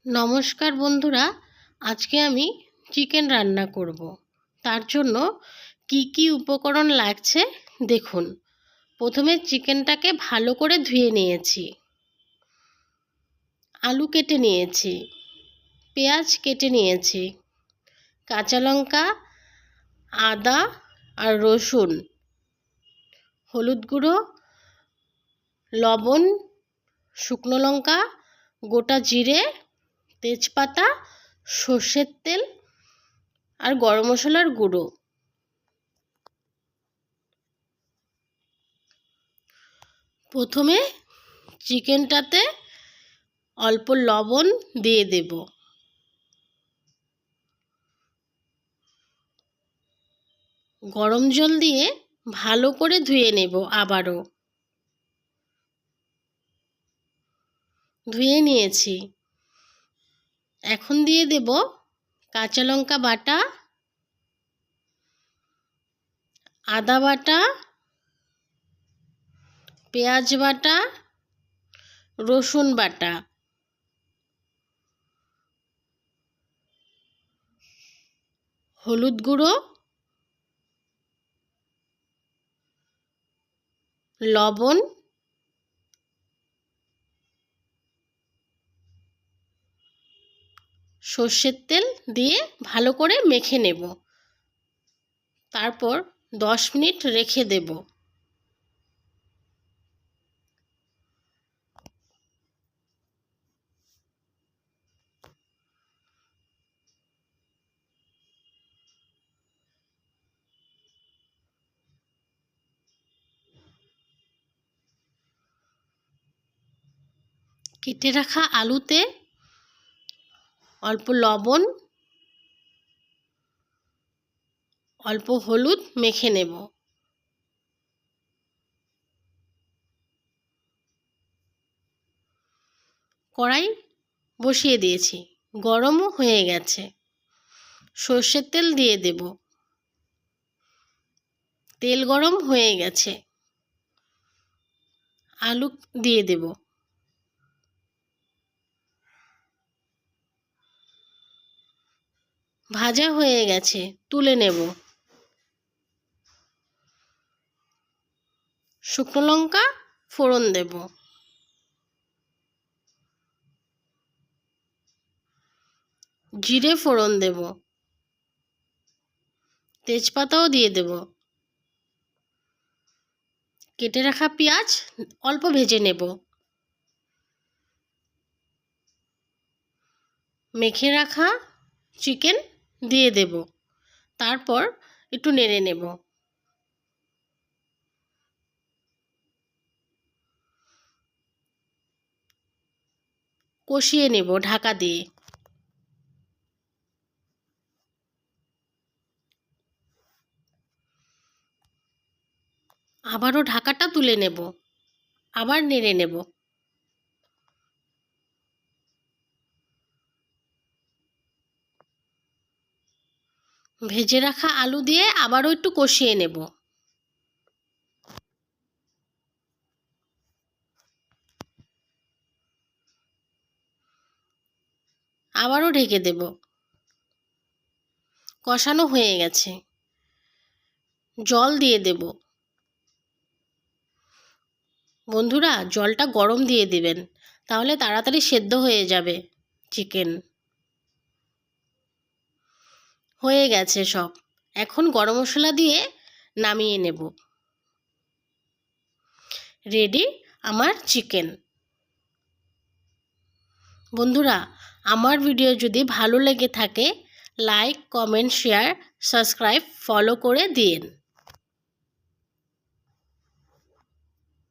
নমস্কার বন্ধুরা, আজকে আমি চিকেন রান্না করব। তার জন্য কি কি উপকরণ লাগছে দেখুন। প্রথমে চিকেনটাকে ভালো করে ধুয়ে নিয়েছি, আলু কেটে নিয়েছি, পেঁয়াজ কেটে নিয়েছি, কাঁচা লঙ্কা, আদা আর রসুন, হলুদ গুঁড়ো, লবণ, শুকনো লঙ্কা, গোটা জিরে, তেজপাতা, সর্ষের তেল আর গরম মশলার গুঁড়ো। প্রথমে চিকেনটাতে অল্প লবণ দিয়ে দেব, গরম জল দিয়ে ভালো করে ধুয়ে নেব। আবারও ধুয়ে নিয়েছি। এখন দিয়ে দেব কাঁচা লঙ্কা বাটা, আদা বাটা, পেঁয়াজ বাটা, রসুন বাটা, হলুদ গুঁড়ো, লবণ, সর্ষের তেল দিয়ে ভালো করে মেখে নেব। তারপর 10 মিনিট রেখে দেব। কেটে রাখা আলুতে অল্প লবণ, অল্প হলুদ মেখে নেব। কড়াই বসিয়ে দিয়েছি, গরমও হয়ে গেছে। সর্ষের তেল দিয়ে দেব। তেল গরম হয়ে গেছে, আলু দিয়ে দেব। ভাজা হয়ে গেছে, তুলে নেব। শুকনো লঙ্কা ফোড়ন দেব, জিরে ফোড়ন দেব, তেজপাতাও দিয়ে দেব। কেটে রাখা পেঁয়াজ অল্প ভেজে নেব। মেখে রাখা চিকেন দিয়ে দেব। তারপর একটু নেড়ে নেব। কষিয়ে নেব ঢাকা দিয়ে। আবারও ঢাকাটা তুলে নেব, আবার নেড়ে নেব। ভেজে রাখা আলু দিয়ে আবারও একটু কষিয়ে নেব। আবারও ঢেকে দেব। কষানো হয়ে গেছে, জল দিয়ে দেব। বন্ধুরা, জলটা গরম দিয়ে দিবেন, তাহলে তাড়াতাড়ি সেদ্ধ হয়ে যাবে চিকেন। হয়ে গেছে সব। এখন গরম মশলা দিয়ে নামিয়ে নেব। রেডি আমার চিকেন। বন্ধুরা, আমার ভিডিও যদি ভালো লেগে থাকে, like, comment, share, subscribe, follow করে দিন।